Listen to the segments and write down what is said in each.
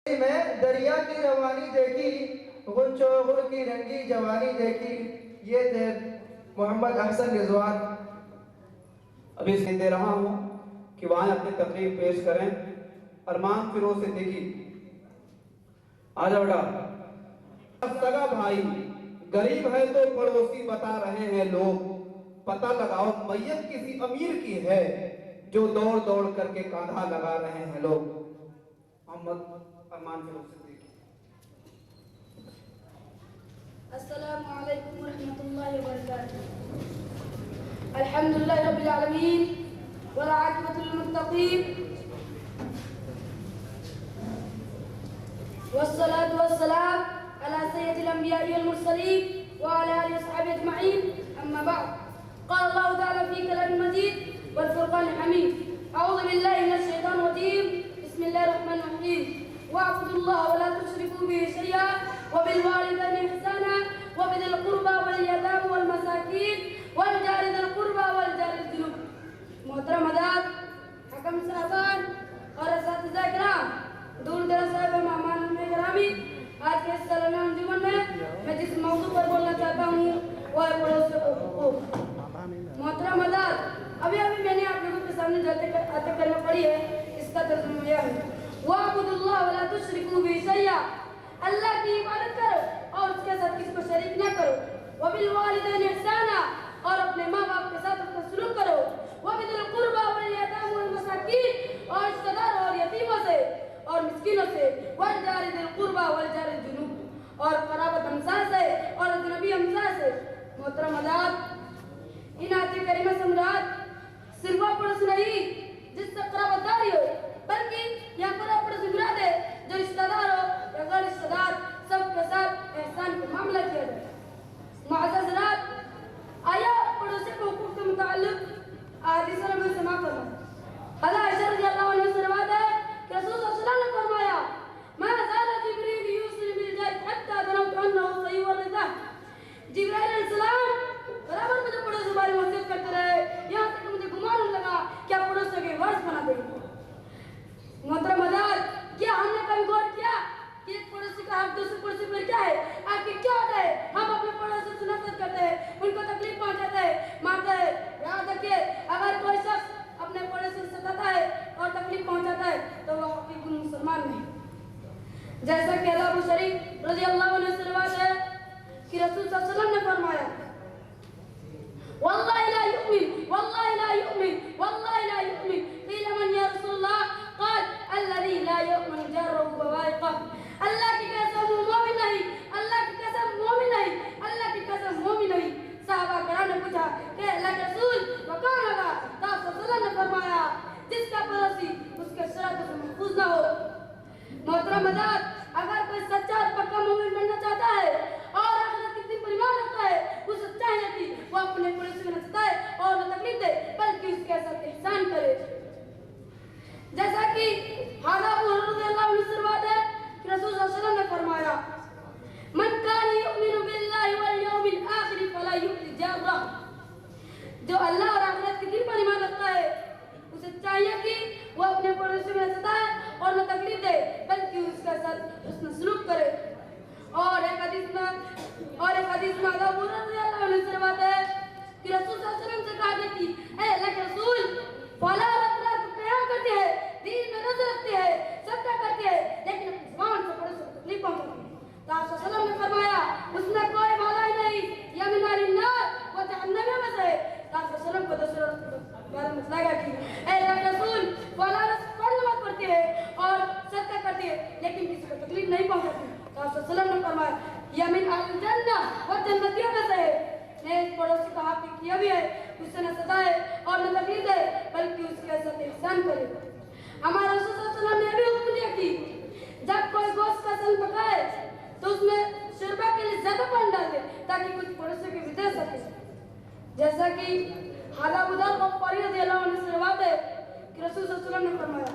میں دریا کی روانی دیکھی، غنچ و غل کی رنگی جوانی دیکھی. یہ تھے محمد احسن رضوان. ابھی اس دے رہا ہوں کہ وہاں اپنی تقریر پیش کریں. ارمان فیروز صدیقی. آجا بیٹا. سگا بھائی غریب ہے تو پڑوسی بتا رہے ہیں لوگ، پتہ لگاؤ میت کسی امیر کی ہے جو دوڑ دوڑ کر کے کاندھا لگا رہے ہیں لوگ. محمد ارمان فیروز صدیقی. السلام علیکم ورحمۃ اللہ وبرکاتہ. الحمدللہ رب العالمین والعاقبۃ للمتقین والصلاة والسلام على سيد الأنبياء والمرسلين وعلى آله وصحبه أجمعين. أما بعد، قال الله تعالى في كلام المجيد والفرقان الحميد: أعوذ بالله من الشيطان الرجيم، بسم الله الرحمن الرحيم. واعبدوا الله ولا تشركوا به شيئا وبالوالدين إحسانا وبذي القربى واليتامى والمساكين والجار ذي القربى والجار الجنوب. محترم حضرات، حکم صاحبان اور اساتذہ کرام، دور دراز صاحب مہمان گرامی، آج کے اس سالانہ انجمن میں جس موضوع پر بولنا چاہتا ہوں وہ ہے پڑوس کے حقوق. محترم حضرات، ابھی میں نے آپ لوگوں کے سامنے آتے کرنا پڑی ہے، اس کا ترجمہ یہ ہے: وَاعْبُدُوا اللَّهَ وَلَا تُشْرِكُوا بِهِ شَيْئًا. اللہ کی عبادت کرو اور اس کے ساتھ کسی کو شریک نہ کرو. وَبِالْوَالِدَيْنِ إِحْسَانًا، اور اپنے ماں باپ کے ساتھ اس کا سلوک کرو. وَبِذِي الْقُرْبَى وَالْيَتَامَى وَالْمَسَاكِينِ، اور رشتہ دار اور یتیموں سے اور مسکینوں سے. وَالْجَارِ ذِي الْقُرْبَى وَالْجَارِ الْجُنُوبِ، اور قرابت ہمسائے سے اور اجنبی ہمسائے سے. محترم حضرات، ان آیت کریمہ سے مراد صرف وہ پڑوس نہیں جس سے قرابت داری ہو، بلکہ یہاں پر وہ پڑوس مراد ہے جو رشتہ دار ہو یا غیر رشتہ دار، سب کے ساتھ احسان کا معاملہ کیا جائے. معزز حضرات، آیا پڑوسی کے حقوق کے متعلق حدیث میں سماع کرنا. حضرت عائشہ رضی اللہ عنہ سے روایت ہے کہ رسول صلی اللہ علیہ وسلم نے فرمایا: ما زال جبریل یوصی بالجار حتی ظننت انہ سیورثہ. جبرائیل علیہ السلام برابر مجھے پڑوسی بارے میں وصیت کرتے رہے، یہاں تک کہ مجھے گمان ہونے لگا کہ آپ پڑوسیوں کے وارث بنا دیں گے. محترم حضرات، کیا ہم نے کبھی غور کیا کہ ایک پڑوسی کا حق دوسرے پڑوسی پر کیا ہے؟ آخر کیا ہوتا ہے؟ ہم اپنے پڑوسی سے نفرت کرتے ہیں، ان کو تکلیف پہنچاتے ہیں، مارتے ہیں. یاد رکھیے، اگر کوئی شخص اپنے پڑوسی سے ستاتا ہے اور تکلیف پہنچاتا ہے تو وہ حقیقی مسلمان نہیں. جیسا کہ ابو شریف رضی اللہ عنہ سے روایت ہے کہ رسول صلی اللہ علیہ وسلم نے فرمایا: واللہ لا یؤمن واللہ لا یؤمن واللہ لا یؤمن. قیل من یا رسول اللہ؟ قال الذی لا یؤمن جارہ بوائقہ. اللہ کی قسم وہ مومن نہیں، اللہ کی قسم مومن نہیں، اللہ کی قسم مومن نہیں. صحابہ کرام نے پوچھا کہ اللہ کے رسول وکان ہوگا؟ تو آپ صلی اللہ علیہ وسلم نے فرمایا: جس کا پڑوسی اس کے شرعوں سے محفوظ نہ ہو. محترم حضرات، اگر کوئی سچا اور پکا مومن بننا چاہتا ہے اور آخرت کی دن پر ایمان رکھتا ہے، اسے چاہیے کہ وہ اپنے پڑوسی کو نہ ستائے اور نہ تکلیف دے، بلکہ اس کے ساتھ احسان کرے. جیسا کہ حضرت ابو ہریرہ رضی اللہ عنہ سے روایت ہے کہ رسول صلی اللہ علیہ وسلم نے فرمایا: من کان یؤمن باللہ والیوم الآخر فلا یؤذی جارہ. جو اللہ اور آخرت کے دن پر ایمان رکھتا ہے اسے چاہیے کہ وہ اپنے پڑوسی کو نہ ستائے اور نہ تکلیف دے، بلکہ اس کے ساتھ حسن سلوک کرے. اور ایک حدیث میں حضرت ابو ہریرہ رضی اللہ عنہ سے روایت ہے کہ رسول صلی اللہ علیہ وسلم سے کہا گیا کہ اے اللہ کے رسول، فلاں رات قیام کرتے ہیں، دین میں روزہ رکھتے ہیں، صدقہ کرتے ہیں، لیکن اپنی زبان سے پڑوسی کو تکلیف پہنچاتے ہیں. تو آپ صلی اللہ علیہ وسلم نے فرمایا: اس میں کوئی بھلائی نہیں، یا من نار النار و جہنم میں سے. تو آپ صلی اللہ علیہ وسلم کو دوسرے بارے میں بتایا گیا کہ اے اللہ کے رسول، فلاں نماز پڑھتے ہیں اور صدقہ کرتے ہیں، لیکن کسی کو تکلیف نہیں پہنچاتے. تو آپ صلی اللہ علیہ وسلم نے فرمایا: یا من اہل الجنہ و جنتیوں میں سے ہے. نیک پڑوسی کا حق کیا بھی ہے، اس سے نہ ستائے اور نہ تکلیف دے، بلکہ اس کے ساتھ احسان کرے. ہمارے رسول صلی اللہ علیہ وسلم نے بھی حکم دیا کہ جب کوئی گوشت کا سن پکائے تو اس میں شوربہ کے لیے زیادہ پانی ڈال دے تاکہ کچھ پڑوسیوں کے بھی دے سکے. جیسا کہ حضرت ابو ذر غفاری رضی اللہ عنہ سے روایت ہے کہ رسول صلی اللہ علیہ وسلم نے فرمایا: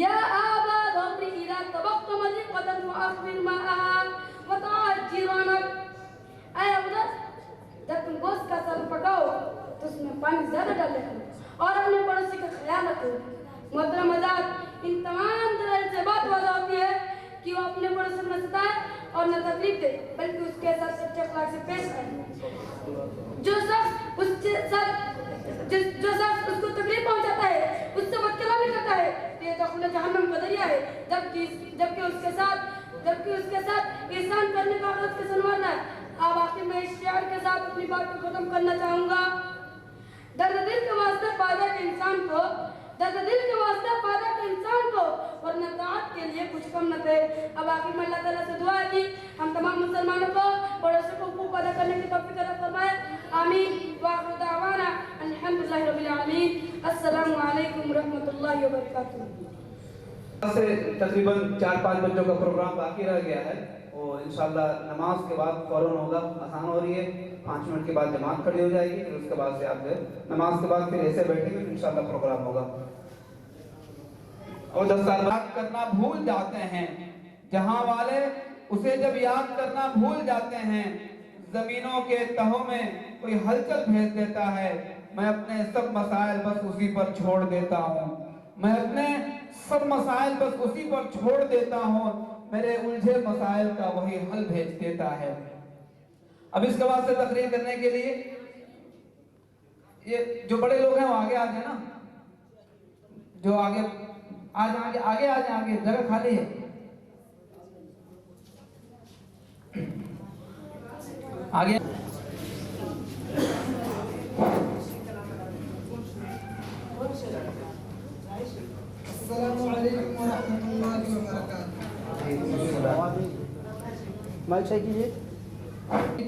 یا ابا ذر اذا طبخت مضغة فاخبر ماءها وطاعت جيرانك. اے ابو ذر، جب تم گوشت کا سالن پکاؤ تو اس میں پانی زیادہ ڈال دینا اور اپنے پڑوسی کا خیال رکھو. محترم حضرات، ان تمام دلائل سے بات واضح ہوتی ہے کہ وہ اپنے بڑوں سے نہ ستائے اور نہ تکلیف دے بلکہ اس کے ساتھ سچے اخلاق سے پیش آئے۔ جو شخص اس کو تکلیف پہنچاتا ہے اس سے بد کلامی کرتا ہے یہ دخول جہنم کا ذریعہ ہے، جبکہ اس کے ساتھ احسان کرنے کا حق کے سنوارنا ہے۔ اب آخر میں اس شعر کے ساتھ اپنی بات کو ختم کرنا چاہوں گا۔ درد دل کے واسطے فائدہ کے انسان کو ورنہ طاعت کے لیے کچھ کم نہ تھے۔ اب آخر میں اللہ تعالیٰ سے دعا ہے کہ ہم تمام مسلمانوں کو پڑوسی کو حقوق ادا کرنے کی توفیق عطا فرمائے، آمین۔ وآخر دعوانا الحمدللہ رب العالمین۔ السلام علیکم ورحمۃ اللہ وبرکاتہ۔ سے تقریباً 4-5 بچوں کا پروگرام باقی رہ گیا ہے اور انشاءاللہ نماز کے بعد فوراً ہوگا، آسان ہو رہی ہے، 5 منٹ کے بعد جماعت کھڑی ہو جائے گی، پھر اس کے بعد سے آپ نماز کے بعد پھر ایسے بیٹھیں گے، انشاءاللہ پروگرام ہوگا۔ اور دستارویز کرنا بھول جاتے ہیں، جہاں والے اسے جب یاد کرنا بھول جاتے ہیں، زمینوں کے تہوں میں کوئی ہلچل بھیج دیتا ہے، میں اپنے سب مسائل بس اسی پر چھوڑ دیتا ہوں، میں اپنے سب مسائل بس اسی پر چھوڑ دیتا ہوں، میرے الجھے مسائل کا وہی حل بھیج دیتا ہے۔ اب اس کے بعد سے تقریر کرنے کے لیے یہ جو بڑے لوگ ہیں وہ آگے آ جائیں نا، جو آگے جگہ خالی ہے، آگے۔ السلام علیکم ورحمۃ اللہ وبرکاتہ۔ مائک چیک کیجیے۔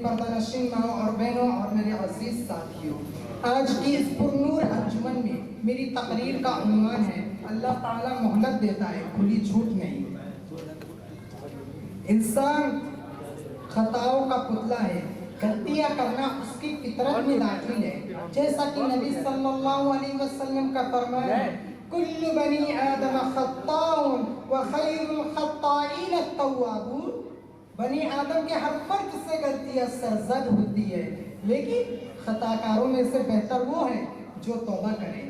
پردہ نشین ماؤں اور بہنوں اور میرے عزیز ساتھیوں، آج کی اس پرنور انجمن میں میری تقریر کا عنوان ہے اللہ تعالیٰ مہلت دیتا ہے، کھلی جھوٹ نہیں۔ انسان خطاؤں کا پتلا ہے، غلطیاں کرنا اس کی فطرت میں داخل ہے، جیسا کہ نبی صلی اللہ علیہ وسلم کا فرمان ہے کل بنی آدم خطاء وخیر الخطائین التوابون۔ بنی آدم کے ہر فرد سے غلطیاں سرزد ہوتی ہے، لیکن خطاکاروں میں سے بہتر وہ ہے جو توبہ کرے۔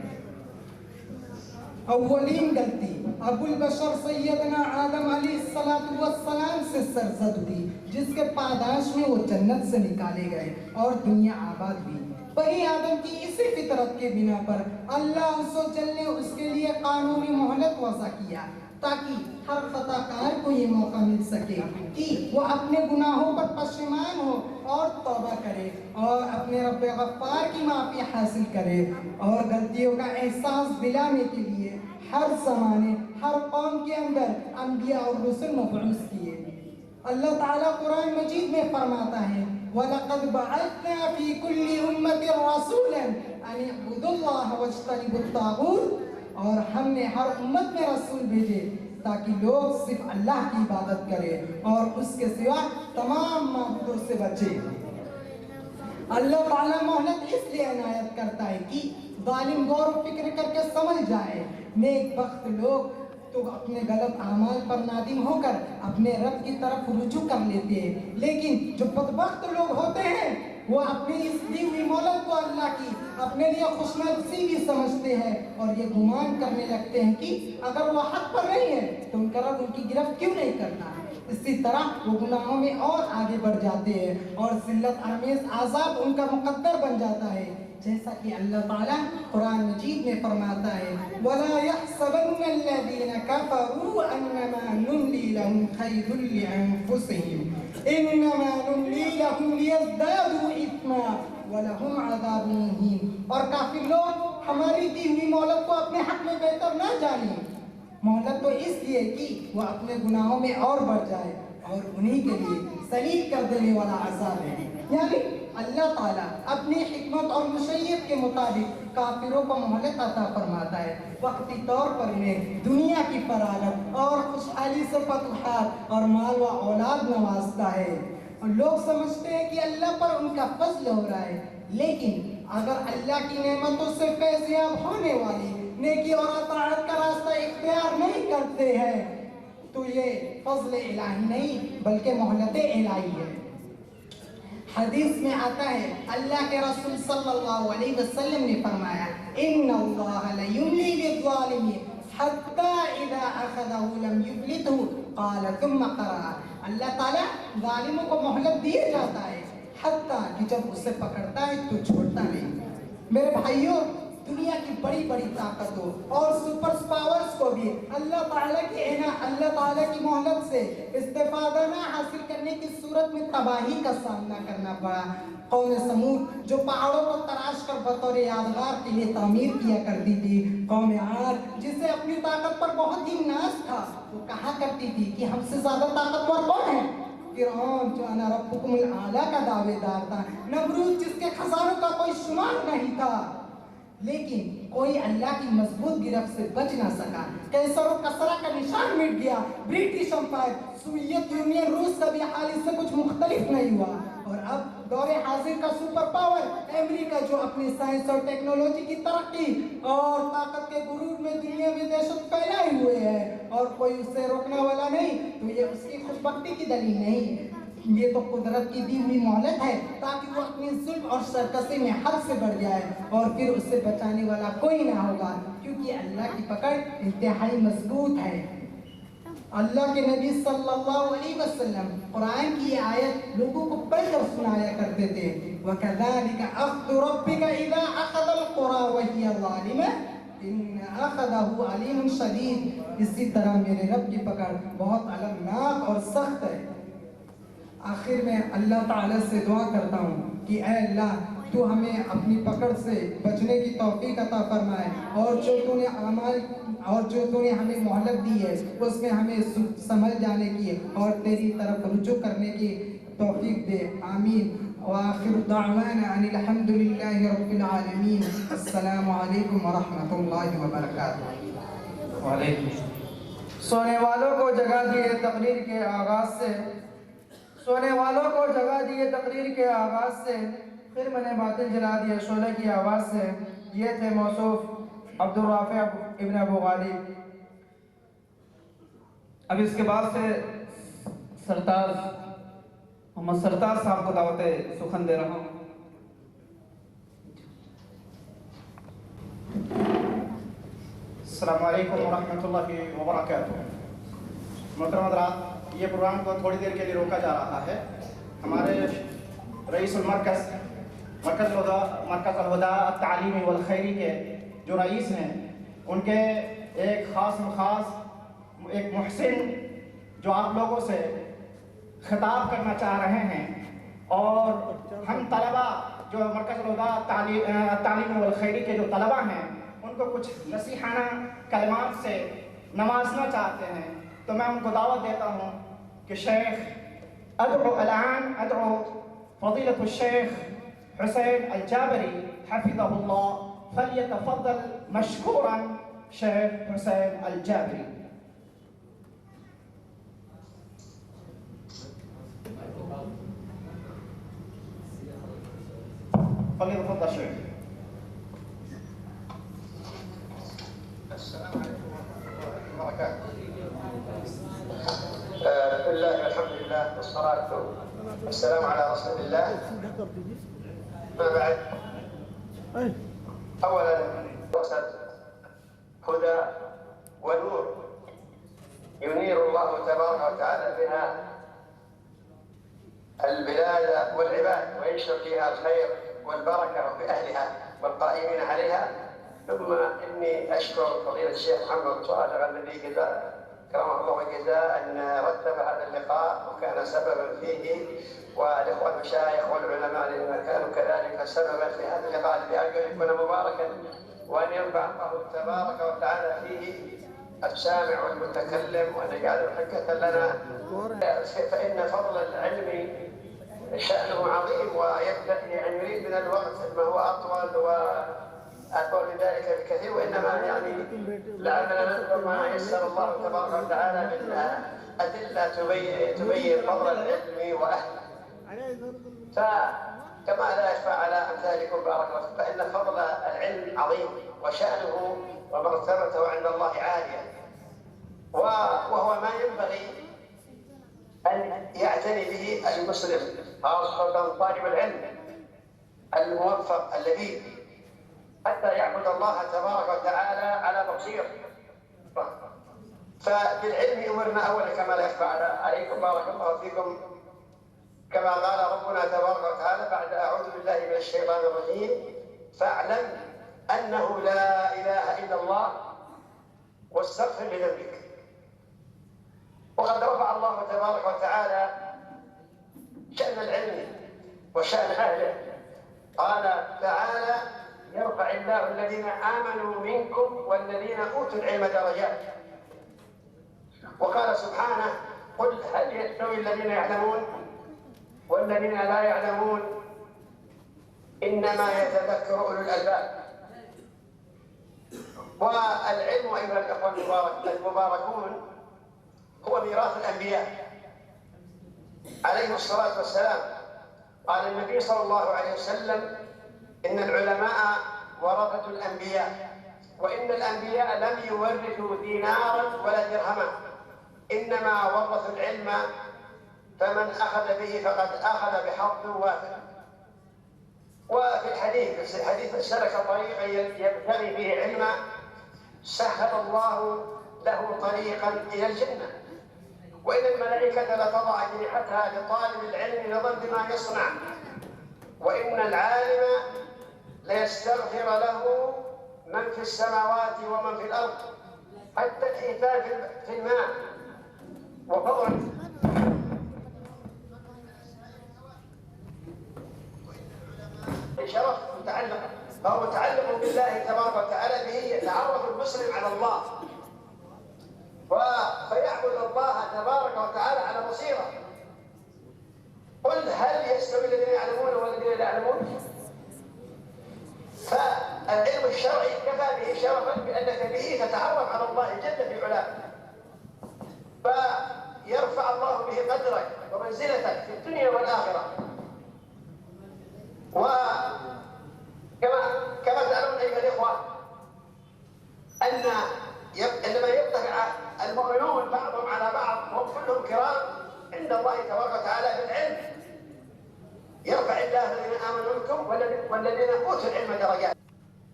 اولین غلطی ابو البشر سیدنا آدم علیہ السلام سے سرزد ہوئی، جس کے پاداش میں وہ جنت سے نکالے گئے اور دنیا آباد ہوئی۔ بنی آدم کی اسی فطرت کے بنا پر اللہ عز و جل نے اس کے لیے قانونی مہلت وضع کیا تاکہ ہر خطا کار کو یہ موقع مل سکے کہ وہ اپنے گناہوں پر پشیمان ہو اور توبہ کرے اور اپنے رب غفار کی معافی حاصل کرے، اور غلطیوں کا احساس دلانے کے لیے ہر زمانے ہر قوم کے اندر انبیاء اور رسل مبعوث کیے۔ اللہ تعالیٰ قرآن مجید میں فرماتا ہے وَلَقَدْ بَعَثْنَا فِي كُلِّ أُمَّةٍ رَسُولًا أَنِ اعْبُدُوا اللَّهَ وَاجْتَنِبُوا الطَّاغُوتَ، اور ہم نے ہر امت میں رسول بھیجے تاکہ لوگ صرف اللہ کی عبادت کریں اور اس کے سوا تمام معبودوں سے بچیں۔ اللہ تعالیٰ مہلت اس لیے عنایت کرتا ہے کہ ظالم غور و فکر کر کے سمجھ جائے۔ نیک بخت لوگ تو اپنے غلط اعمال پر نادم ہو کر اپنے رب کی طرف رجوع کر لیتے ہیں، لیکن جو بدبخت لوگ ہوتے ہیں وہ اپنی اس دی ہوئی مہلت کو اللہ کی اپنے لیے خوش نصیبی سمجھتے ہیں اور یہ گمان کرنے لگتے ہیں کہ اگر وہ حق پر نہیں ہے تو ان کا رب ان کی گرفت کیوں نہیں کرتا۔ اسی طرح وہ گناہوں میں اور آگے بڑھ جاتے ہیں اور ذلت آمیز عذاب ان کا مقدر بن جاتا ہے، جیسا کہ اللہ تعالیٰ قرآن مجید میں فرماتا ہے وَلَا يَحْسَبَنَّ الَّذِينَ كَفَرُوا أَنَّمَا نُمْلِي لَهُمْ خَيْرٌ لِأَنفُسِهِمْ إِنَّمَا نُمْلِي لَهُمْ لِيَزْدَادُوا إِثْمًا وَلَهُمْ عَذَابٌ مُهِينٌ۔ اور کافر لوگ ہماری دی ہوئی مہلت کو اپنے حق میں بہتر نہ جانیں۔ مہلت تو اس لیے کہ وہ اپنے گناہوں میں اور بڑھ جائے اور انہی کے لیے سلیل کر دینے والا عذاب ہے۔ یعنی اللہ تعالیٰ اپنی حکمت اور مشیت کے مطابق کافروں کو مہلت عطا فرماتا ہے، وقتی طور پر انہیں دنیا کی فراغت اور خوشحالی سے فتوحات اور مال و اولاد نوازتا ہے، اور لوگ سمجھتے ہیں کہ اللہ پر ان کا فضل ہو رہا ہے، لیکن اگر اللہ کی نعمتوں سے فیض یاب ہونے والی نیکی اور اطاعت کا راستہ اختیار نہیں کرتے ہیں تو یہ فضل الہی نہیں بلکہ مہلت الہی ہے۔ حدیث میں آتا ہے اللہ کے رسول صلی اللہ علیہ وسلم نے فرمایا ان اللہ لیملی للظالم حتی اذا اخذہ لم یفلتہ قال ثم قرأ. اللہ تعالیٰ ظالموں کو مہلت دیے جاتا ہے حتیٰ کہ جب اسے پکڑتا ہے تو چھوڑتا نہیں. میرے بھائیوں، دنیا کی بڑی بڑی طاقتوں اور سپر پاورز کو بھی اللہ تعالیٰ کی مہلت سے استفادہ نہ حاصل کرنے کی صورت میں تباہی کا سامنا کرنا پڑا. قوم سمود جو پہاڑوں کو تراش کر بطور یادگار کے لیے تعمیر کیا کرتی تھی، قوم عاد جسے اپنی طاقت پر بہت ہی ناز تھا، وہ کہا کرتی تھی کہ ہم سے زیادہ طاقتور کون ہے؟ فرعون جو انا ربکم الاعلیٰ کا دعوے دار تھا، نمرود جس کے خزانوں کا کوئی شمار نہیں تھا، لیکن کوئی اللہ کی مضبوط گرفت سے بچ نہ سکا. کیسر و کسرا کا نشان مٹ گیا. برٹش امپائر، سوویت یونین، روس کا بھی حال اس سے کچھ مختلف نہیں ہوا. اور اب دور حاضر کا سپر پاور امریکہ جو اپنی سائنس اور ٹیکنالوجی کی ترقی اور طاقت کے غرور میں دنیا میں دہشت پھیلائے ہوئے ہے اور کوئی اسے روکنے والا نہیں، تو یہ اس کی خوش بختی کی دلیل نہیں ہے. یہ تو قدرت کی دی ہوئی مہلت ہے تاکہ وہ اپنی ظلم اور سرکشی میں حد سے بڑھ جائے اور پھر اس سے بچانے والا کوئی نہ ہوگا، کیونکہ اللہ کی پکڑ انتہائی مضبوط ہے. اللہ کے نبی صلی اللہ علیہ وسلم قرآن کی یہ آیت لوگوں کو پڑھ کر سنایا کرتے تھے. وَكَذَلِكَ أَخْذُ رَبِّكَ إِذَا أَخَذَ الْقُرَى وَهِيَ ظَالِمَةٌ إِنَّ أَخْذَهُ عَلِيمٌ شَدِيدٌ. اسی طرح میرے رب کی پکڑ بہت المناک اور سخت ہے. آخر میں اللہ تعالیٰ سے دعا کرتا ہوں کہ اے اللہ، تو ہمیں اپنی پکڑ سے بچنے کی توفیق عطا فرمائے، اور جو تو نے ہمیں مہلت دی ہے اس میں ہمیں سمجھ جانے کی اور تیری طرف رجوع کرنے کی توفیق دے. آمین. وآخر دعوانا ان الحمد للہ رب العالمین. السلام علیکم ورحمۃ اللہ وبرکاتہ. وعلیکم. سونے والوں کو جگہ دیے تقریر کے آغاز سے، سونے والوں کو جگہ دیے تقریر کے آغاز سے، پھر میں نے باطن جلا دیے شعلے کی آواز سے. یہ تھے موصوف عبدالرافع ابن ابو غالب. اب اس کے بعد سے سرتاج محمد سرتاج صاحب کو دعوت سخن دے رہا ہوں. السلام علیکم ورحمۃ اللہ وبرکاتہ. محترم حضرات، یہ پروگرام کو تھوڑی دیر کے لیے روکا جا رہا ہے. ہمارے رئیس المرکز مرکز الہدیٰ التعلیمی والخیری کے جو رئیس ہیں، ان کے ایک خاص ایک محسن جو آپ لوگوں سے خطاب کرنا چاہ رہے ہیں، اور ہم طلبہ جو مرکز الہدیٰ التعلیمی والخیری کے جو طلبہ ہیں ان کو کچھ نصیحانہ کلمات سے نوازنا چاہتے ہیں. تو میں ان کو دعوت دیتا ہوں کہ شیخ ادعو فضیلۃ الشیخ حسین الجابری حفظہ اللہ فلیتفضل مشکورا. شیخ حسین الجابری. فلیتفضل شیخ. السلام علیکم ورحمۃ اللہ وبرکاتہ. بسم الله والحمد لله والصلاة والسلام على رسول الله. ما بعد، أولا وسط هدى ونور ينير الله تبارك وتعالى بها البلاد والعباد وينشر فيها الخير والبركة بأهلها والقائمين عليها. ثم إني أشكر فضيلة الشيخ محمد صالح الذي كرمه الله وجزاه أن رتب هذا اللقاء وكان سببا فيه، والإخوة المشايخ والعلماء الذين كانوا كذلك سببا في هذا اللقاء الذي أرجو أن يكون مباركا، وأن ينفع الله تبارك وتعالى فيه السامع والمتكلم، وأن يجعله حجة لنا. فإن فضل العلم شأنه عظيم، ويبدأ أن يريد من الوقت ما هو أطول وأطول من ذلك بكثير، وإنما يعني لعلنا نذكر ما يسر الله تبارك وتعالى من أدلة تبين فضل العلم وأهله. فكما لا يخفى على أمثالكم بارك الله فيكم، فإن فضل العلم عظيم وشأنه ومرتبته عند الله عالية، وهو ما ينبغي أن يعتني به المسلم، خاصة طالب العلم الموفق اللبيب، حتى يعبد الله تبارك وتعالى على بصيرة. فبالعلم أمرنا أولا كما لا يخفى عليكم، بارك الله فيكم، كما قال ربنا تبارك وتعالى بعد أعوذ بالله من الشيطان الرجيم: فاعلم أنه لا إله إلا الله واستغفر لذنبك. وقد رفع الله تبارك وتعالى شأن العلم وشأن أهله، قال تعالى: يرفع الله الذين آمنوا منكم والذين أوتوا العلم درجات. وقال سبحانه: قل هل يستوي الذين يعلمون والذين لا يعلمون إنما يتذكر أولو الألباب. والعلم أيها الأخوة المباركون هو ميراث الأنبياء عليهم الصلاة والسلام. قال النبي صلى الله عليه وسلم: إن العلماء ورثة الأنبياء، وإن الأنبياء لم يورثوا دينارا ولا درهما، إنما ورثوا العلم، فمن أخذ به فقد أخذ بحظ وافر. وفي الحديث: سلك طريقا يبتغي به علما سهل الله له طريقا إلى الجنة. وإن الملائكة لتضع أجنحتها لطالب العلم رضا بما يصنع، وإن العالم ليستغفر له من في السماوات ومن في الأرض، حتى الحيتان في الماء. وفضل شرف متعلق، فهو متعلق بالله تبارك وتعالى، به يتعرف المسلم على الله فيعبد الله تبارك وتعالى على بصيرة. قل هل يستوي الذين يعلمون والذين لا يعلمون؟ فالعلم الشرعي كفى به شرفا بأنك به تتعرف على الله جل في علاه، فيرفع الله به قدرك ومنزلتك في الدنيا والآخرة. وكما تعلمون أيها الإخوة أن عندما يطلع المؤمنون بعضهم على بعض وهم كلهم كرام عند الله تبارك وتعالى بالعلم، يرفع الله الذين آمنوا منكم والذين أوتوا العلم درجات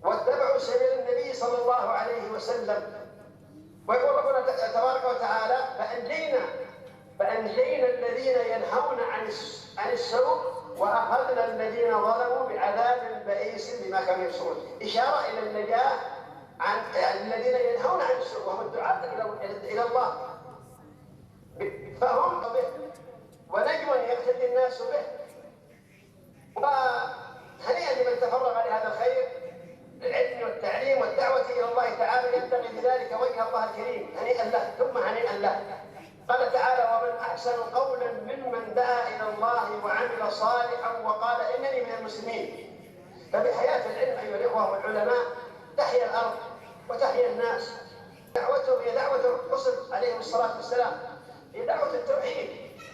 واتبعوا سبيل النبي صلى الله عليه وسلم. ويقول ربنا تبارك وتعالى: فأنجينا الذين ينهون عن السوء وأخذنا الذين ظلموا بعذاب بئيس بما كانوا يفسقون. إشارة إلى النجاة عن الذين ينهون عن السوء وهم الدعاة إلى الله، فهم به ونجم يقتدي الناس به. وهنيئا لمن تفرغ لهذا الخير للعلم والتعليم والدعوة إلى الله تعالى يبتغي بذلك وجه الله الكريم، هنيئا له ثم هنيئا له. قال تعالى: ومن أحسن قولا ممن دعا إلى الله وعمل صالحا وقال إنني من المسلمين. فبحياة العلم أيها الإخوة والعلماء تحيا الأرض وتحيا الناس. دعوته هي دعوة الرسل عليهم الصلاة والسلام، هي دعوة التوحيد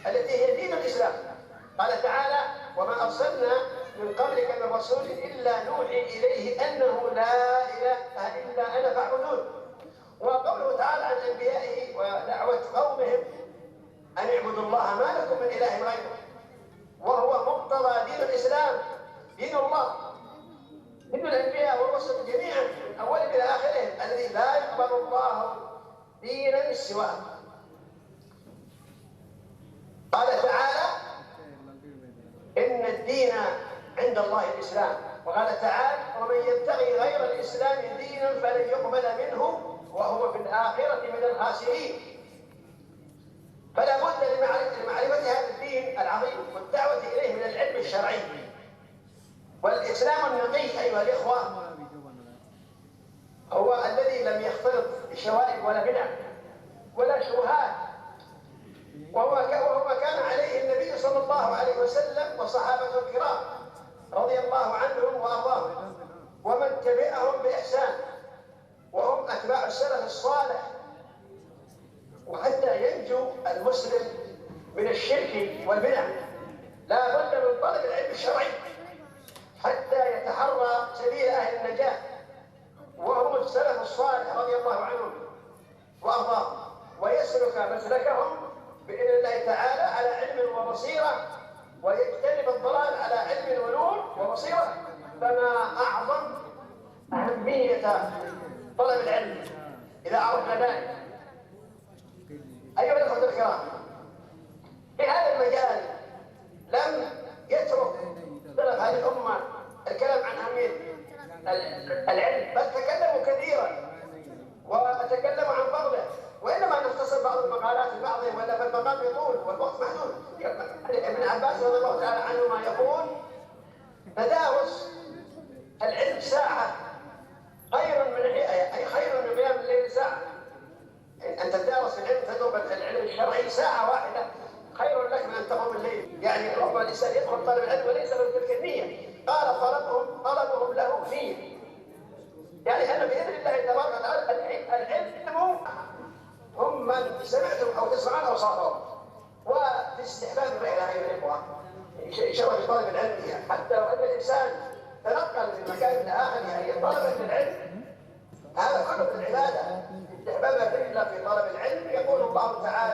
التي هي دين الإسلام. قال تعالى: وما أرسلنا من قبلك من رسول إلا نوحي إليه أنه لا إله إلا أنا فاعبدون. وقوله تعالى عن أنبيائه ودعوة قومهم أن اعبدوا الله ما لكم من إله غيره، وهو مقتضى دين الإسلام، دين الله، دين الأنبياء والرسل جميعا من أولهم إلى آخرهم، الذي لا يقبل الله دينا سواه. قال تعالى: إن الدين عند الله الإسلام. وقال تعالى: ومن يبتغي غير الإسلام دينا فلن يقبل منه وهو في الآخرة من الخاسرين. فلا بد لمعرفة هذا الدين العظيم والدعوة إليه من العلم الشرعي. والإسلام النقي أيها الإخوة هو الذي لم يختلط بشوائب ولا بدع ولا شبهات، وهو ما كان عليه النبي صلى الله عليه وسلم وصحابته الكرام رضي الله عنهم وأرضاهم ومن تبعهم بإحسان، وهم أتباع السلف الصالح. وحتى ينجو المسلم من الشرك والبدع لا بد من طلب العلم الشرعي حتى يتحرى سبيل أهل النجاة، وهم السلف الصالح رضي الله عنهم وأرضاهم، ويسلك مسلكهم بإذن الله تعالى على علم وبصيرة، ويجتنب الضلال على علم ونور وبصيرة. فما أعظم أهمية طلب العلم إذا عرفنا ذلك. أيها الأخوة الكرام، في هذا المجال لم يترك سلف هذه الأمة الكلام عن أهمية العلم، بل تكلموا كثيرا وتكلموا عن فضله، وإنما نختصر بعض المقالات لبعضهم، ولا فالمقام يطول والوقت محدود. ابن عباس رضي الله تعالى عنهما يقول: تدارس العلم ساعة خير من قيام الليل ساعة. أن تدارس العلم، تدرب العلم الشرعي ساعة واحدة خير لك من أن تقوم الليل. يعني ربما الإنسان يدخل طالب العلم وليس له تلك النية، قال طلبهم له نية. يعني أنا بإذن الله تبارك وتعالى العلم هم من سمعتم أو تسمعون أو صاروا، وفي استحباب الرحلة أيها الإخوة شرف طالب العلم حتى لو أن الإنسان تنقل من مكان إلى آخر، يعني طلب العلم هذا كله من العبادة. استحباب الرحلة في طلب العلم. يقول الله تعالى: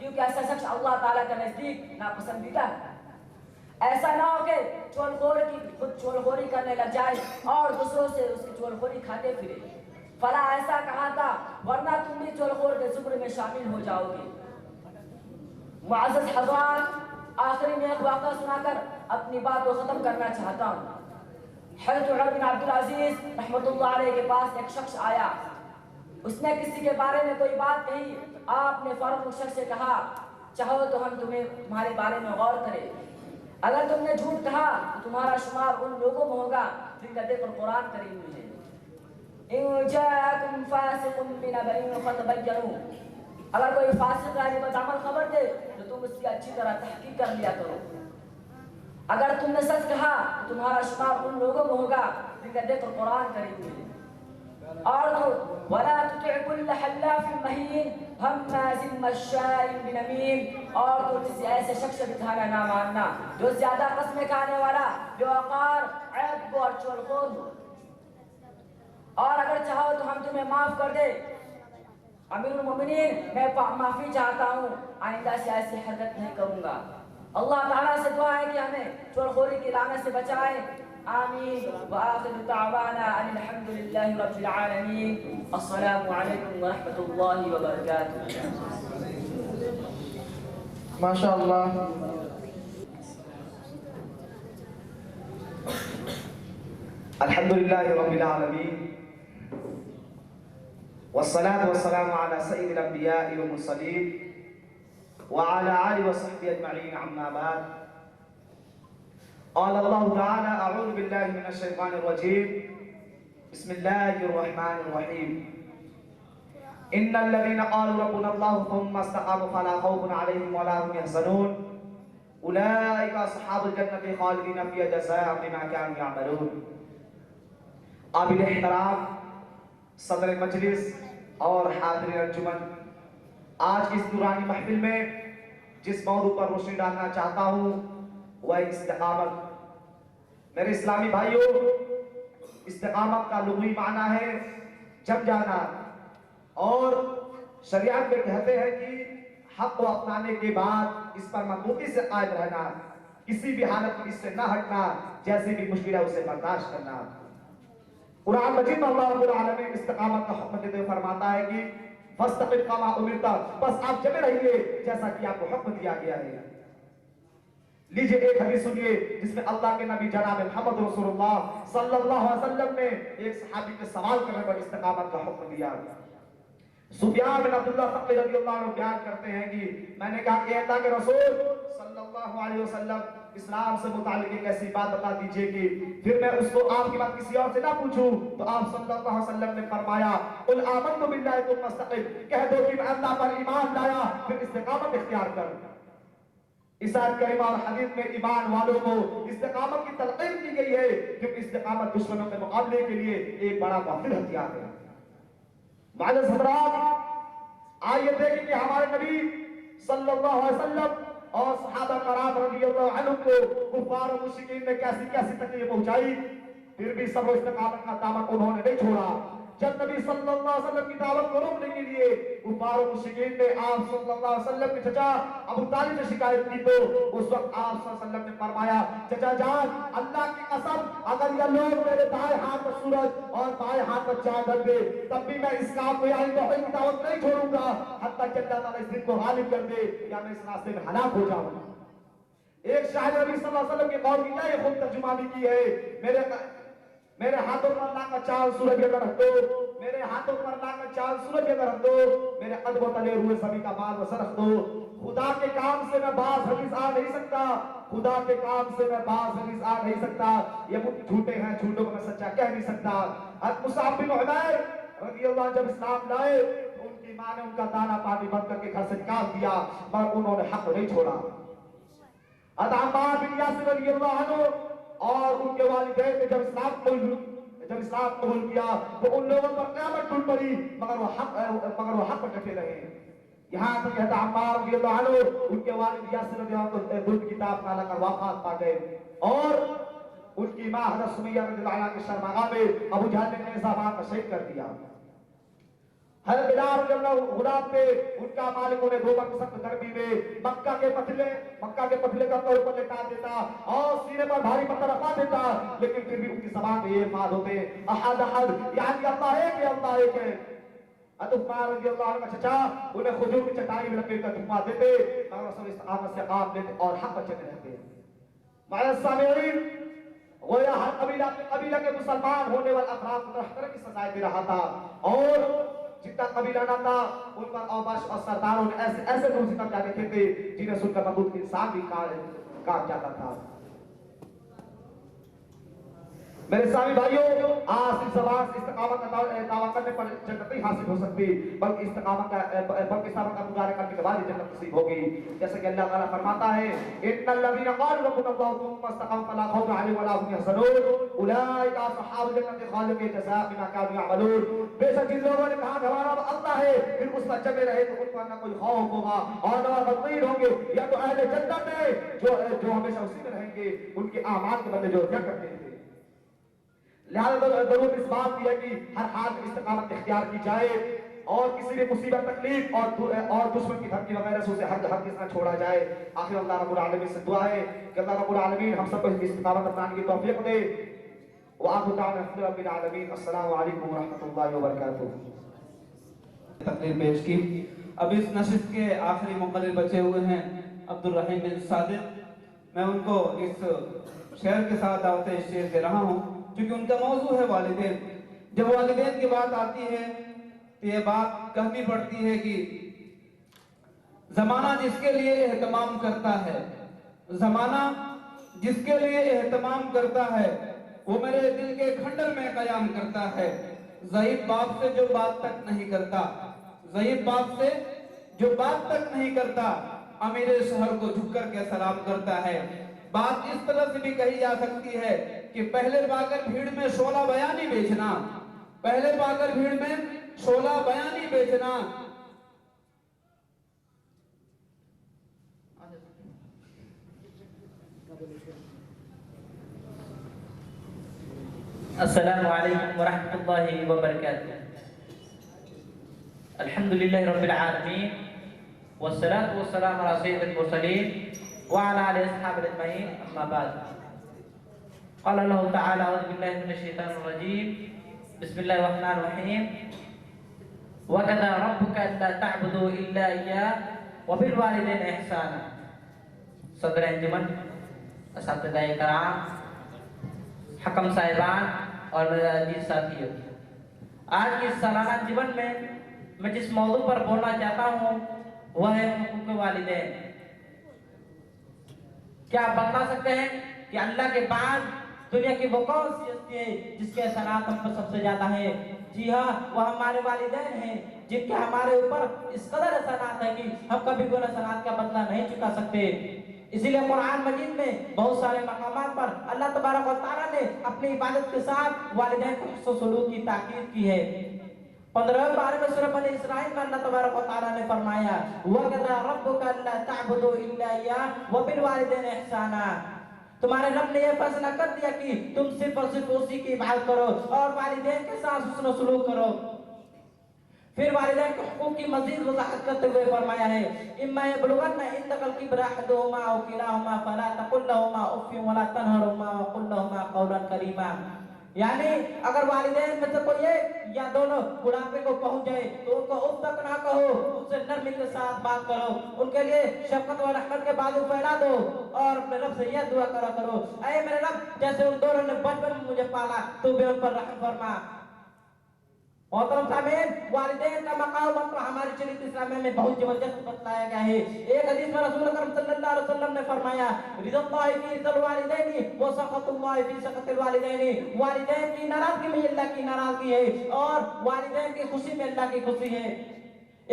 کیونکہ ایسا شخص اللہ تعالیٰ کا نزدیک ناپسندیدہ ہے۔ ایسا نہ ہو کہ چول خوری کی خود چول خوری کرنے لگ جائے اور دوسروں سے اس کی چول خوری کھاتے پھرے۔ فلاں ایسا کہا تھا ورنہ تم بھی چول خور کے زمرے میں شامل ہو جاؤ گے۔ معزز حضرات، آخری میں ایک واقعہ سنا کر اپنی بات کو ختم کرنا چاہتا ہوں۔ حضرت عمر بن عبد العزیز رحمۃ اللہ علیہ کے پاس ایک شخص آیا، اس نے کسی کے بارے میں کوئی بات کہی، آپ نے فوراً اس شخص سے کہا چاہو تو ہم تمہارے بارے میں غور کریں، اگر تم نے جھوٹ کہا تو تمہارا شمار ان لوگوں میں ہوگا جن کا ذکر قرآن کریم میں ہے۔ ان جاءکم فاسق بنبأ فتبینوا، اگر کوئی فاسق راضی بدعمل خبر دے تو تم اس کی اچھی طرح تحقیق کر لیا کرو، اگر تم نے سچ کہا تو تمہارا شمار ان لوگوں میں ہوگا جن کا ذکر قرآن کریم میں ہے۔ اور ولا تطع كل حلاف مهين هماز مشاء بنميم، اور تو کسی ایسے شخص کا کہنا نہ ماننا جو زیادہ قسمیں کھانے والا، بے وقار، عیب اور چول خور ہو۔ اور اگر چاہو تو ہم تمہیں معاف کر دے۔ امیر المومنین، میں معافی چاہتا ہوں، آئندہ سے ایسی حرکت نہیں کروں گا۔ اللہ تعالیٰ سے دعا ہے کہ ہمیں چول خوری کی لعنت سے بچائے، آمین۔ وآخر دعوانا ان الحمد للہ رب العالمین۔ السلام علیکم ورحمۃ اللہ وبرکاتہ۔ ماشاء اللہ، الحمدللہ رب العالمین، والصلاة والسلام على سيد الأنبياء والمرسلين وعلى آله وصحبه أجمعين، عما بعد، قال الله تعالى أعوذ بالله من الشيطان الرجيم، بسم الله الرحمن الرحيم، إن الذين قالوا ربنا الله ثم استقاموا فلا خوف عليهم ولا هم يحزنون أولئك أصحاب الجنة خالدين فيها جزاء بما كانوا يعملون۔ قابل احترام صدر مجلس اور حاضرین انجمن، آج کی اس نورانی محفل میں جس موضوع پر روشنی ڈالنا چاہتا ہوں وہ استقامت۔ میرے اسلامی بھائیوں، استقامت کا لغوی معنی ہے جم جانا، اور شریعت میں کہتے ہیں کہ حق کو اپنانے کے بعد اس پر مضبوطی سے قائم رہنا، کسی بھی حالت میں اس سے نہ ہٹنا، جیسی بھی مشکل ہے اسے برداشت کرنا۔ قرآن مجید میں اللہ رب العالمین استقامت کا حکم دیتے ہوئے فرماتا ہے کہ فاستقم کما امرت، بس آپ جمے رہیے جیسا کہ آپ کو حکم دیا گیا ہے۔ لیجئے ایک حدیث سنیے جس میں اللہ کے نبی جناب محمد رسول اللہ صلی اللہ علیہ وسلم نے ایک صحابی کے سوال کرنے پر استقامت کا حکم دیا۔ سفیان بن عبداللہ ثقفی رضی اللہ عنہ بیان کرتے ہیں کہ میں نے کہا کہ اللہ کے رسول صلی اللہ علیہ وسلم اسلام سے متعلق ایک ایسی بات بتا دیجئے کہ پھر میں اس کو آپ کی بات کسی اور سے نہ پوچھوں، تو آپ صلی اللہ علیہ وسلم نے فرمایا قل آمنت باللہ ثم استقم، کہہ دو کہ میں اللہ پر ایمان لایا پھر استقامت اختیار کر۔ اس آیت کریمہ اور حدیث میں ایمان والوں کو استقامت کی تلقین کی گئی ہے، کیونکہ استقامت دشمنوں کے مقابلے کے لیے ایک بڑا مؤثر ہتھیار ہے۔ معزز حضرات، آئیے دیکھیں کہ ہمارے نبی صلی اللہ علیہ وسلم اور صحابہ کرام رضی اللہ عنہ کو کفار و مشرکین نے کیسی کیسی تکلیف پہنچائی، پھر بھی صبر و استقامت کا دامن انہوں نے نہیں چھوڑا۔ جب نبی صلی اللہ علیہ وسلم کی دعوت کو روکنے کے لیے کفار و مشرکین نے آپ صلی اللہ علیہ وسلم کے چچا ابو طالب سے شکایت کی، تو اس وقت آپ صلی اللہ علیہ وسلم نے فرمایا چچا جان، اللہ کی قسم اگر یہ لوگ میرے دائیں ہاتھ پر سورج اور بائیں ہاتھ پر چاند رکھ دے تب بھی میں اس کام کو یعنی توحید کی دعوت نہیں چھوڑوں گا حتیٰ کہ اللہ تعالیٰ اس دن کو غالب کر دے یا میں اس راستے میں ہلاک ہو جاؤں گا۔ ایک شاہد نبی صلی اللہ علیہ وسلم کے قول کی کیا یہ خود ترجمانی کی ہے، میرے ہاتھوں پر اللہ کا چاند سورج کی طرح رکھ دو، میرے ہاتھوں پر اللہ کا چاند سورج کی طرح رکھ دو، میرے قدم و تلے ہوئے سبھی کا مال وسر رکھ دو۔ خدا کے کام سے میں باز حدیث آ نہیں سکتا، خدا کے کام سے میں باز حدیث آ نہیں سکتا، یہ مجھ جھوٹے ہیں، جھوٹوں کو میں سچا کہہ نہیں سکتا۔ حضرت مصعب بن عمیر رضی اللہ عنہ جب اسلام لائے تو ان کی ماں نے ان کا دانا پانی بند کر کے گھر سے نکال دیا، مگر انہوں نے حق نہیں چھوڑا۔ حضرت عمار بن یاسر رضی اللہ عنہ اور ان کے والدین نے جب اسلام قبول کیا تو ان لوگوں پر قیامت ٹوٹ پڑی، مگر وہ حق پر ڈٹے رہے۔ یہاں تک کہ حضرت عمار رضی اللہ عنہ ان کے والد یاسر رضی اللہ عنہ دودھ کی تاب کھا کر وفات پا گئے، اور ان کی ماں حضرت سمیہ رضی اللہ عنہ کے شرمگاہ میں ابو جہل نے نیزہ مار کر شہید کر دیا۔ حضرت بلال رضی اللہ عنہ غلام پہ ان کا مالک انہیں 2 وقت سخت گرمی میں مکہ کے پتلے کا طور پر لٹا دیتا اور سینے پر بھاری پتھر رکھا دیتا، لیکن پھر بھی ان کی زبان میں یہ الفاظ ہوتے احد احد، یعنی اللہ ایک ہے، اللہ ایک ہے۔ عثمان رضی اللہ عنہ کا چچا انہیں کھجور کی چٹائی میں لپیٹ کر دھما دیتے اور سب استقامت سے کام لیتے اور حق پر چلے رہتے۔ معزز سامعین، گویا ہر قبیلہ کے مسلمان ہونے والے افراد کو طرح طرح کی سزائیں دے رہا تھا، اور جتنا قبیلہ نہ تھا ان پر اوباش اور سرداروں نے ایسے روزی تک جا رکھے تھے جنہیں سن کر مقبول انسان بھی کام جاتا تھا۔ میرے سامنے بھائیوں، آج اس زبان سے استقامت کا دعویٰ کرنے پر جنت نہیں حاصل ہو سکتی، بلکہ استقامت کا مظاہرہ کرنے کے بعد ہی جنت نصیب ہوگی۔ جیسا کہ اللہ تعالیٰ فرماتا ہے ان الذین قالوا ربنا اللہ ثم استقاموا فلا خوف علیہم ولا هم يحزنون اولئک اصحاب الجنۃ خالدین جزاء بما كانوا يعملون۔ بے شک جن لوگوں نے کہا کہ ہمارا رب اللہ ہے، پھر اس پر جمے رہے تو ان پر نہ کوئی خوف ہوگا اور نہ غمگین ہوں گے، یا تو اہل جنت ہے جو ہمیشہ اسی میں رہیں گے، ان کے اعمال کے بدلے جو کیا کرتے ہیں۔ لہذا ضرورت اس بات کی ہے کہ ہر حال میں استقامت اختیار کی جائے اور کسی بھی مصیبت تکلیف اور دشمن کی دھمکی وغیرہ سے اسے ہر کس نہ چھوڑا جائے۔ آخر اللہ رب العالمین سے دعا ہے کہ اللہ رب العالمین ہم سب کو استقامت اپنانے کی توفیق دے۔ وآخر دعوانا الحمد للہ رب العالمین۔ السلام علیکم ورحمۃ اللہ وبرکاتہ۔ تقریر پیش کی۔ اب اس نشست کے آخری مقرر بچے ہوئے ہیں عبد الرحیم بن صادق، میں ان کو اس شعر کے ساتھ دعوت شعر دے رہا ہوں کیونکہ ان کا موضوع ہے والدین۔ جب والدین کی بات آتی ہے تو یہ بات کہنی پڑتی ہے کہ زمانہ جس کے لیے اہتمام کرتا ہے، زمانہ جس کے لیے اہتمام کرتا ہے وہ میرے دل کے کھنڈر میں قیام کرتا ہے۔ ضعیف باپ سے جو بات تک نہیں کرتا، ضعیف باپ سے جو بات تک نہیں کرتا، امیر شہر کو جھک کر کے سلام کرتا ہے۔ بات اس طرح سے بھی کہی جا سکتی ہے کہ پہلے پا کر بھیڑ میں شعلہ بیانی بیچنا، پہلے پا کر بھیڑ میں شعلہ بیانی بیچنا۔ السلام علیکم ورحمۃ اللہ وبرکاتہ۔ الحمدللہ رب العالمین والصلاة والسلام علی سید المرسلین وعلى آلہ اصحابہ اجمعین، اما بعد۔ قال اللہ تعالی اعوذ باللہ من الشیطان الرجیم، بسم اللہ الرحمن الرحیم، وَقَضَىٰ رَبُّكَ أَلَّا تَعْبُدُوا إِلَّا إِيَّاهُ وَبِالْوَالِدَيْنِ إِحْسَانًا۔ صدر انجمن، اساتذہ کرام، حکم صاحبان اور میرے عزیز ساتھیوں، آج کی سالانہ انجمن میں میں جس موضوع پر بولنا چاہتا ہوں وہ ہے حقوق والدین۔ کیا آپ بتا سکتے ہیں کہ اللہ کے بعد دنیا کی وہ کون سی ہستی ہے جس کے احسانات ہم پر سب سے زیادہ ہیں؟ جی ہاں، وہ ہمارے والدین ہیں، جن کے ہمارے اوپر اس قدر احسانات ہیں کہ ہم کبھی بھی ان احسانات کا بدلہ نہیں چکا سکتے۔ اسی لیے قرآن مجید میں بہت سارے مقامات پر اللہ تبارک و تعالیٰ نے اپنی عبادت کے ساتھ والدین کو حسن سلوک کی تاکید کی ہے۔ 15ویں پارے میں سورہ بنی اسرائیل میں اللہ تبارک و تعالیٰ نے فرمایا وَقَضَىٰ رَبُّكَ أَلَّا تَعْبُدُوا إِلَّا إِيَّاهُ وَبِالْوَالِدَيْنِ إِحْسَانًا۔ تمہارے رب نے یہ فیصلہ کر دیا کہ تم صرف اور صرف اسی کی عبادت کرو اور والدین کے ساتھ حسن و سلوک کرو۔ پھر والدین کے حقوق کی مزید وضاحت کرتے ہوئے فرمایا ہے اِمَّا يَبْلُغَنَّ عِندَكَ الْكِبَرَ أَحَدُهُمَا أَوْ كِلَاهُمَا فَلَا تَقُل لَّهُمَا أُفٍّ وَلَا تَنْهَرْهُمَا وَقُل لَّهُمَا قَوْلًا كَرِيمًا۔ یعنی اگر والدین میں سے کوئی ایک یا دونوں بڑھاپے کو پہنچ جائے تو ان کو اف تک نہ کہو، ان سے نرمی کے ساتھ بات کرو، ان کے لیے شفقت و رحمت کے بازو پھیلا دو اور اپنے رب سے یہ دعا کرو اے میرے رب جیسے ان دونوں نے بچپن میں مجھے پالا تو بھی ان پر رحم فرما۔ محترم سامعین، والدین کا مقام پر ہماری شریعت اسلامیہ میں بہت زبردست بتلایا گیا ہے۔ ایک حدیث میں رسول اکرم صلی اللہ علیہ وسلم نے فرمایا رضا اللہ فی رضا الوالدین و سخط اللہ فی سخط الوالدین۔ والدین کی ناراضگی میں اللہ کی ناراضگی ہے اور والدین کی خوشی میں اللہ کی خوشی ہے۔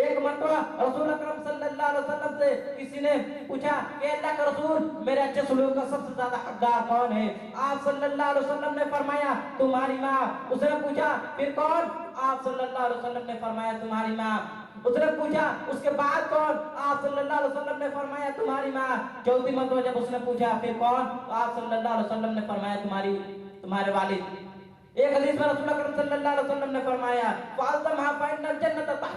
ایک مرتبہ رسول اکرم صلی اللہ علیہ وسلم سے کسی نے پوچھا کہ اللہ کا رسول میرے اچھے سلوک کا سب سے زیادہ حقدار کون ہے؟ آپ صلی اللہ علیہ وسلم نے فرمایا تمہاری ماں۔ اس نے پوچھا پھر کون؟ آپ صلی اللہ علیہ وسلم نے فرمایا تمہاری ماں۔ اس نے پوچھا اس کے بعد کون؟ آپ صلی اللہ علیہ وسلم نے فرمایا تمہاری ماں۔ چوتھی مرتبہ جب اس نے پوچھا پھر کون؟ آپ صلی اللہ علیہ وسلم نے فرمایا تمہارے والد۔ ایک حدیث میں رسول اکرم صلی اللہ علیہ وسلم نے فرمایا فَأَلْزَمْهَا فَإِنَّ الْجَنَّةَ تَحْتَ